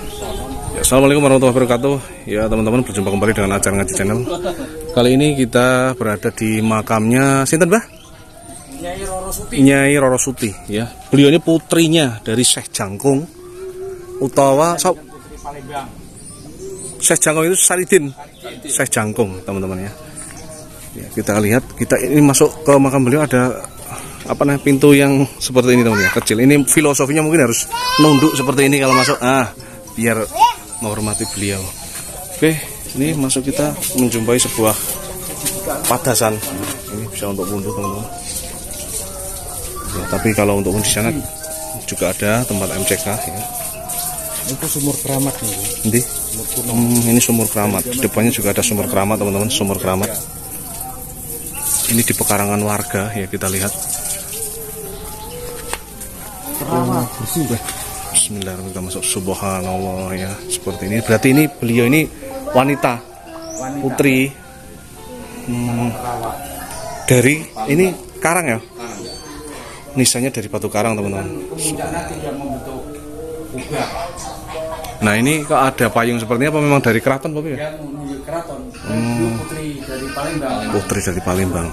Ya, assalamualaikum warahmatullahi wabarakatuh. Ya teman-teman, berjumpa kembali dengan Ajar Ngaji Channel. Kali ini kita berada di makamnya sinten, Mbah? Nyai Roro Suti. Ya, beliau ini putrinya dari Syekh Jangkung utawa Syekh Jangkung itu Saridin Syekh Jangkung, teman-teman ya. Ya, kita lihat, kita ini masuk ke makam beliau, ada apa namanya, pintu yang seperti ini teman-teman ya, kecil. Ini filosofinya mungkin harus nunduk seperti ini kalau masuk, biar menghormati beliau. Oke, ini masuk, kita menjumpai sebuah padasan. Ini bisa untuk wudhu teman-teman. Ya, tapi kalau untuk di sana juga ada tempat MCK ya. Itu sumur keramat nih. Ini sumur keramat. Di depannya juga ada sumur keramat teman-teman, sumur keramat. Ini di pekarangan warga ya, kita lihat. Bersih. Bismillahirrahmanirrahim, kita masuk. Subhanallah ya, seperti ini. Berarti ini beliau ini wanita. Putri. Dari ini karang ya. Nisannya dari batu karang teman-teman. Nah ini kok ada payung seperti ini, apa memang dari keraton Bapak ya? Keraton. Putri dari Palembang. Putri dari Palembang.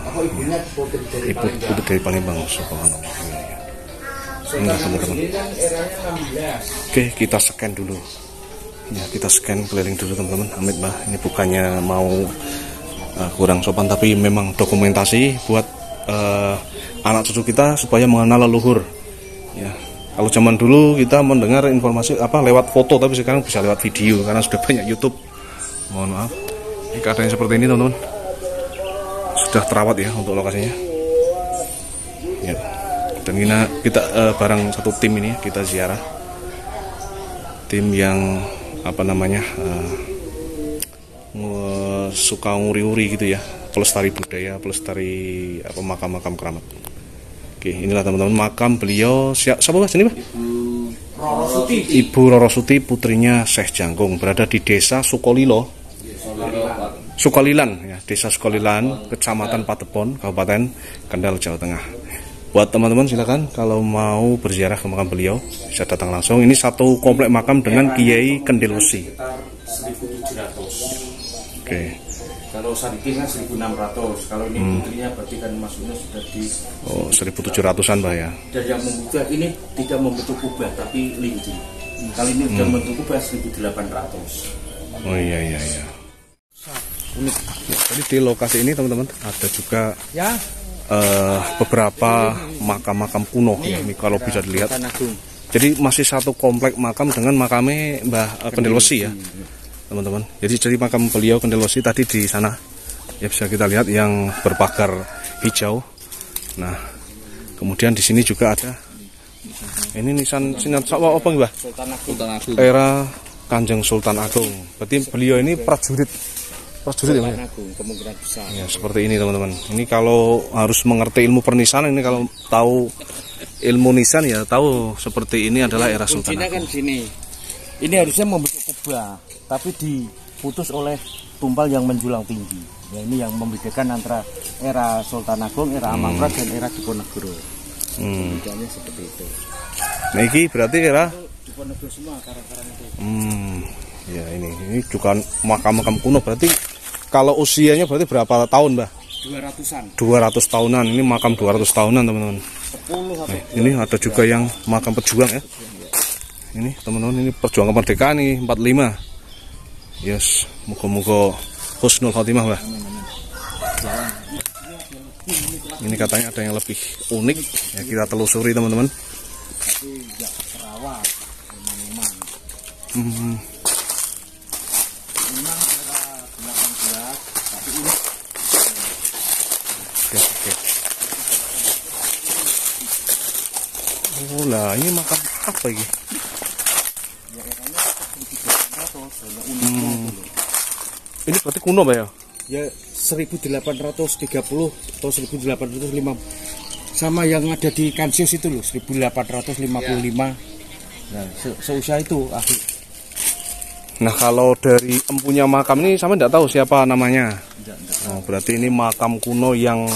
Ibu dari Palembang. Subhanallah. Ini teman-teman. Oke, kita scan dulu. Ya, kita scan keliling dulu teman-teman. Amit Mbah, ini bukannya mau kurang sopan, tapi memang dokumentasi buat anak cucu kita supaya mengenal leluhur. Ya, kalau zaman dulu kita mendengar informasi lewat foto, tapi sekarang bisa lewat video karena sudah banyak YouTube. Mohon maaf. Ini keadaannya seperti ini teman-teman. Sudah terawat ya untuk lokasinya. Ya. Dan kita bareng satu tim ini kita ziarah. Tim yang suka nguri-uri gitu ya, pelestari budaya, pelestari makam-makam keramat. Oke, inilah teman-teman makam beliau. Siapa Mas ini, Pak? Ibu Roro Suti, putrinya Syekh Jangkung, berada di Desa Sukolilo. Sukolilan ya, Desa Sukolilan, Kecamatan Patepon, Kabupaten Kendal, Jawa Tengah. Buat teman-teman silakan kalau mau berziarah ke makam beliau bisa datang langsung. Ini satu komplek makam dengan Kiai Kendil Wesi. 1.700. Oke. Kalau Saridin kan 1.600. Kalau ini putrinya berarti kan masuknya sudah di 1.700-an Mbak ya. Dan yang membutuhkan ini tidak membentuk kubah tapi lindi. Kali ini sudah membentuk kubah 1.800. Oh iya. Unik. Jadi di lokasi ini teman-teman ada juga ya beberapa makam-makam kuno ya, ini kalau bisa dilihat. Jadi masih satu komplek makam dengan makamnya Mbah Kendil Wesi ya, teman-teman. Jadi makam beliau Kendil Wesi tadi di sana ya, bisa kita lihat yang berpagar hijau. Nah, kemudian di sini juga ada ini nisan apa Mbah? Sultan Agung. Era Kanjeng Sultan Agung. Berarti beliau ini prajurit ya, kemungkinan besar. Ya, seperti ini teman-teman. Ini kalau harus mengerti ilmu pernisanan, ini kalau tahu ilmu nisan ya tahu seperti ini adalah era Sultan Agung. Kan sini. Ini harusnya membentuk kubah, tapi diputus oleh tumpal yang menjulang tinggi. Ya, ini yang membedakan antara era Sultan Agung, era Amangkurat dan era Diponegoro. Bedanya seperti itu. Nah, ini berarti era Diponegoro semua karang-karang itu. Ya ini juga makam-makam kuno, berarti kalau usianya berarti berapa tahun, Mbah? 200-an. 200 tahunan. Ini makam 200 tahunan, teman-teman. Ini ada juga yang makam pejuang ya. Ini teman-teman, ini perjuangan kemerdekaan nih 45. Yes, moga-moga husnul khotimah, Mbah. Ini katanya ada yang lebih unik ya, kita telusuri teman-teman. Tapi enggak terawat, memang. Memang era 18, tapi ini Oke. Oh lah, ini makam apa ini? ya eranya 1800. Ini berarti kuno Pak ya? Ya 1830 atau 1805. Sama yang ada di Kansius itu loh, 1855. Nah, seusia itu akhir. Nah, kalau dari empunya makam ini sama tidak tahu siapa namanya. Enggak. Oh, berarti ini makam kuno yang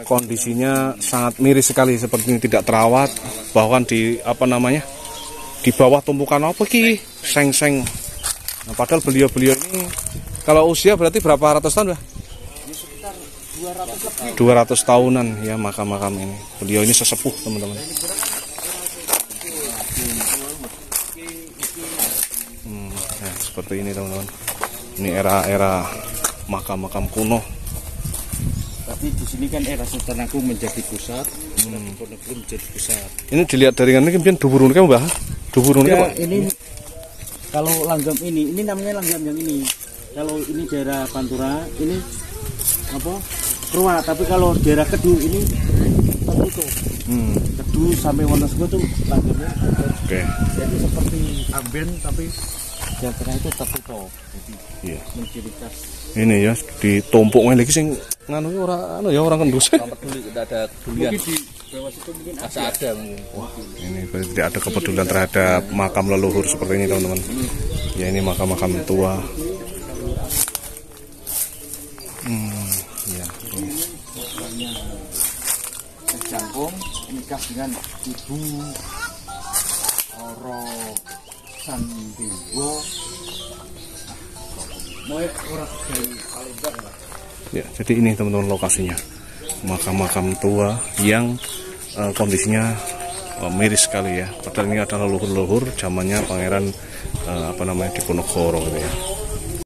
kondisinya sangat miris sekali, seperti ini, tidak terawat, bahkan di di bawah tumpukan apa ki? Seng-seng. Nah, padahal beliau-beliau ini kalau usia berarti berapa ratus tahun, Mbah? 200 tahunan ya makam-makam ini. Beliau ini sesepuh, teman-teman. Nah, seperti ini, teman-teman. Ini era-era makam-makam kuno. Tapi di sini kan era Sultan Agung menjadi pusat, Diponegoro menjadi pusat. Ini dilihat dari ini mungkin duburun kan, Mbah? Duburun Ya, Pak? ini kalau langgam ini namanya langgam yang ini. Kalau ini daerah Pantura, ini apa? Purwa, tapi kalau daerah Kedu ini tertutup. Kedu sampai Wonosobo tuh langgamnya. Oke. Jadi seperti amben tapi yang tengah itu tertutup. Jadi Iya. menciri khas. Ini ya ditumpuk lagi sing nganu orang kendus. Peduli tidak ada kepedulian. Mungkin di bawah situ mungkin ada mungkin. Wah, ini berarti tidak ada kepedulian terhadap makam leluhur seperti ini, teman-teman. Ya, ini makam-makam tua. Ya. Jangkung nikah dengan Ibu Oro Sandewo. Ya, jadi ini teman-teman lokasinya. Makam-makam tua yang kondisinya miris sekali ya. Padahal ini adalah leluhur-leluhur zamannya Pangeran Diponegoro gitu ya.